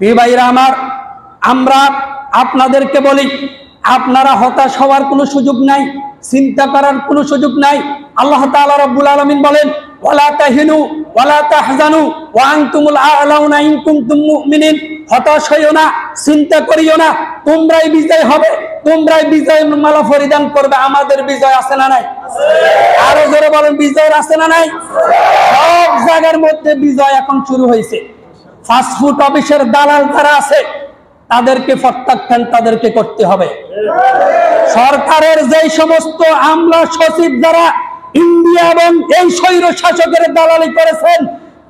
প্রিয় ভাইরা আমার, আমরা আপনাদেরকে বলি, আপনারা হতাশ হওয়ার কোনো সুযোগ নাই, চিন্তা করার কোনো সুযোগ নাই। আল্লাহ তাআলা রাব্বুল আলামিন বলেন, ওয়ালা তাহিনু ওয়ালা তাহজানু ওয়া আনতুমুল আ'লাউনা ইন কুনতুম মুমিনিন। হতাশ হইও না, চিন্তা করিও না, তোমরাই বিজয় হবে, তোমরাই বিজয় মালা পরিধান করবে। আমাদের বিজয় আছে না নাই? আরো জোরে বলেন, বিজয় আছে না নাই? সব জায়গার মধ্যে বিজয় এখন শুরু হয়েছে। ফাস্টফুড অফিসের দালাল যারা আছে তাদেরকে প্রত্যাখ্যান তাদেরকে করতে হবে। সরকারের যে সমস্ত আমলা সচিব যারা ইন্ডিয়া এবং এই স্বৈর শাসকের দালালি করেছেন,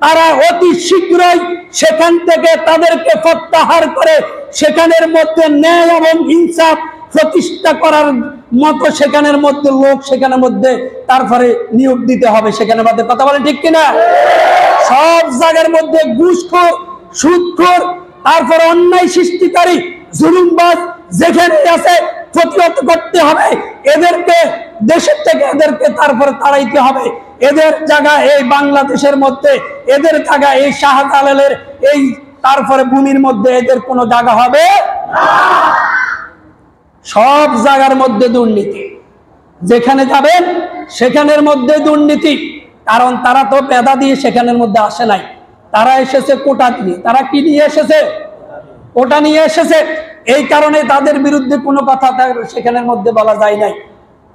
তারা অতি শীঘ্রই সেখান থেকে তাদেরকে প্রত্যাহার করে সেখানের মধ্যে ন্যায় এবং ইনসাফ প্রতিষ্ঠা করার মতো সেখানের মধ্যে লোক সেখানের মধ্যে তারপরে নিয়োগ দিতে হবে। সেখানের মধ্যে কথা বলেন ঠিক কিনা? সব জায়গার মধ্যে ঘুষখোর, সুদখোর, তারপর অন্যায় সৃষ্টিকারী, জুলুমবাজ যেখানে আছে প্রতিহত করতে হবে। এদেরকে দেশের থেকে এদেরকে তারপরে তাড়াইতে হবে। এদের জায়গা এই বাংলাদেশের মধ্যে, এদের জায়গা এই শাহজালালের এই তারপরে ভূমির মধ্যে এদের কোনো জায়গা হবে না। সব জায়গার মধ্যে দুর্নীতি, যেখানে যাবেন সেখানের মধ্যে দুর্নীতি। কারণ তারা তো পেদা দিয়ে সেখানের মধ্যে আসে নাই, তারা এসেছে কোটা দিয়ে। তারা কি নিয়ে এসেছে? কোটা নিয়ে এসেছে। এই কারণে তাদের বিরুদ্ধে কোনো কথা সেখানের মধ্যে বলা যায় নাই।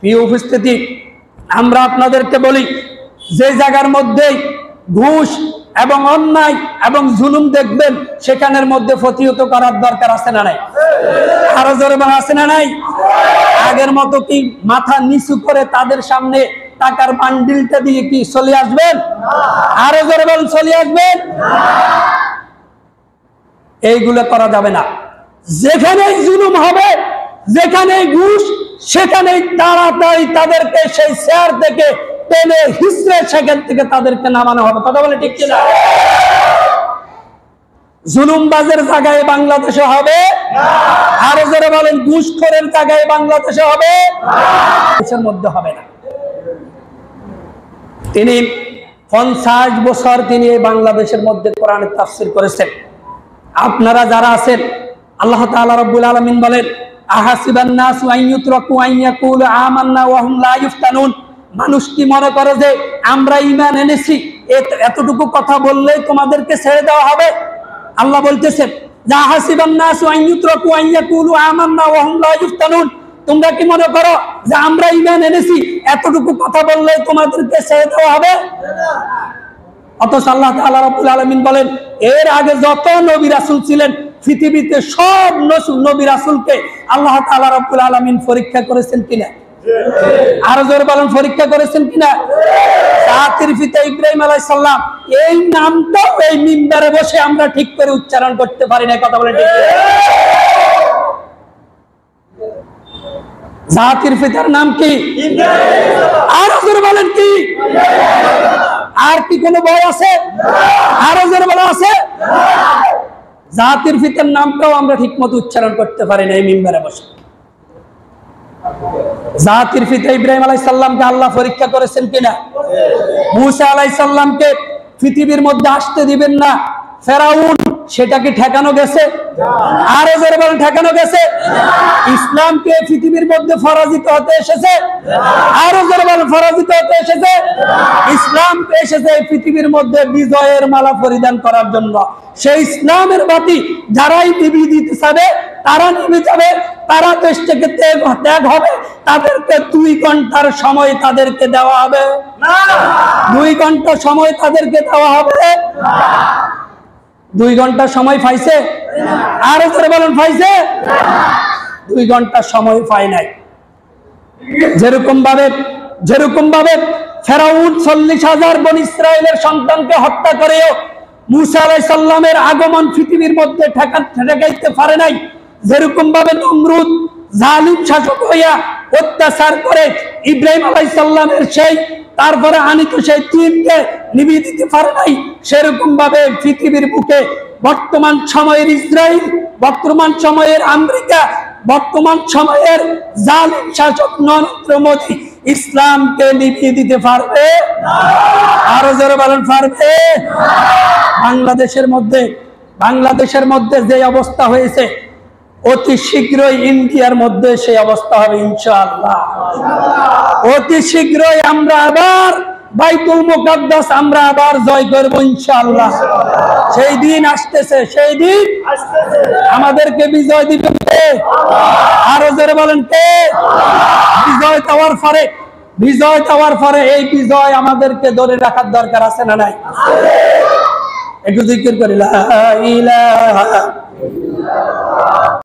প্রিয় উপস্থিতি, আমরা আপনাদেরকে বলি, যে জায়গার মধ্যে ঘুষ এবং অন্যায় এবং জুলুম দেখবেন সেখানের মধ্যে প্রতিহত করার দরকার আছে না নাই? আরো জোরে বলা আছে না নাই? আগের মতো কি মাথা নিচু করে তাদের সামনে টাকার বান্ডিলটা দিয়ে কি চলে আসবেন? আরো জোরে বলেন, চলে আসবেন? এইগুলো করা যাবে না। যেখানেই জুলুম হবে, যেখানেই ঘুষ, সেখানেই তাড়াতাড়ি তাদেরকে সেই চেয়ার থেকে টেনে হিসড়ে সেখান থেকে তাদেরকে নামানো হবে। কথা বলে ঠিক কিনা? জুলুমবাজের জায়গায় বাংলাদেশে হবে না। আরো জোরে বলেন, ঘুষখোরের জায়গায় বাংলাদেশে হবে না, দেশের মধ্যে হবে না। তিনি 50 বছর তিনি এই বাংলাদেশের মধ্যে কোরআনের তাফসীর করেছেন। আপনারা যারা আছেন, আল্লাহ তাআলা রাব্বুল আলামিন বলেন, আহাসিবান নাসু আন ইউতরাকু আন ইয়াকুলু আমান্না ওয়া হুম লা ইফতানুন। মানুষ কি মনে করে যে আমরা ঈমান এনেছি, এতটুকু কথা বললেই তোমাদেরকে ছেড়ে দেওয়া হবে? আল্লাহ বলতেছেন, আহাসিবান নাসু আন ইউতরাকু আন ইয়াকুলু আমান্না ওয়া হুম লা ইফতানুন। তোমরা কি মনে করো যে আমরা ঈমান এনেছি, এতটুকু কথা বললেই তোমাদেরকে ছেড়ে দেওয়া হবে? অথচ আল্লাহ তাআলা রাব্বুল আলামিন বলেন, এর আগে যত নবী রাসূল ছিলেন পৃথিবীতে সব নবী রাসূলকে আল্লাহ তাআলা রাব্বুল আলামিন পরীক্ষা করেছেন কিনা? আরো জোরে বলেন, পরীক্ষা করেছেন কিনা? জাতির পিতা ইব্রাহিম আলাইহিস সালাম, এই নামটাও এই মিম্বারে বসে আমরা ঠিক করে উচ্চারণ করতে পারি না। কথা বলেন ঠিক কিনা? জাতির পিতার নাম কি? আরো জোরে বলেন কি? আর কি কোনো বই আছে? আরো জোরে বলা আছে? জাতির পিতার নামটাও আমরা ঠিকমতো উচ্চারণ করতে পারি না এই মিম্বারে বসে। জাতির পিতা ইব্রাহিম আলাইহিস সালামকে আল্লাহ পরীক্ষা করেছেন কিনা? মুসা আলাইহিস সালামকে পৃথিবীর মধ্যে আসতে দিবেন না ফেরাউন, সেটা কি ঠেকানো গেছে? আরো জোরে বলেন, ঠেকানো গেছে? ইসলামকে পৃথিবীর মধ্যে পরাজিত হতে এসেছে? আরো জোরে বলেন, পরাজিত হতে এসেছে? ইসলাম এসেছে পৃথিবীর মধ্যে বিজয়ের মালা পরিধান করার জন্য। সেই ইসলামের বাতি যারাই নিভিয়ে দিতে চাবে তারা নিভে যাবে, তারা দেশ থেকে ত্যাগ হবে। তাদেরকে 2 ঘন্টার সময় তাদেরকে দেওয়া হবে না। 2 ঘন্টা সময় তাদেরকে দেওয়া হবে না। 2 ঘন্টা সময় পাইছে? আরো জোরে বলেন, পাইছে? 2 ঘন্টা সময় পায় নাই। যেরকম ভাবে ফেরাউন 40,000 বনী ইসরাইলের সন্তানকে হত্যা করেও মুসা আলাইহিস সালামের আগমন পৃথিবীর মধ্যে ঠেকাইতে পারে নাই। যেরকম ভাবে নমরুদ জালিম শাসক হইয়া অত্যাচার করে ইব্রাহিম আলাইহিস সালামের সেই তারপরে আনিত সেই তীরকে নিভিয়ে দিতে পারে নাই, সেরকম ভাবে পৃথিবীর বুকে বর্তমান সময়ের ইসরায়েল, বর্তমান সময়ের আমেরিকা, বর্তমান সময়ের জালিম শাসক নরেন্দ্র মোদী ইসলামকে নিভিয়ে দিতে পারবে না। আরো জোরে বলেন, পারবে? বাংলাদেশের মধ্যে বাংলাদেশের মধ্যে যে অবস্থা হয়েছে অতি শীঘ্রই ইন্ডিয়ার মধ্যে সেই অবস্থা হবে ইনশাআল্লাহ। অতি শীঘ্রই আমরা আবার বাইতুল মুকাদ্দাস আমরা আবার জয় করব ইনশাআল্লাহ। সেই দিন আসতেছে, সেই দিন আমাদেরকে বিজয় দিবেন কে? আরো জোরে বলেন কে? বিজয় দেওয়ার পরে এই বিজয় আমাদেরকে ধরে রাখার দরকার আছে না নাই? একটু জিকির করি লা ইলাহা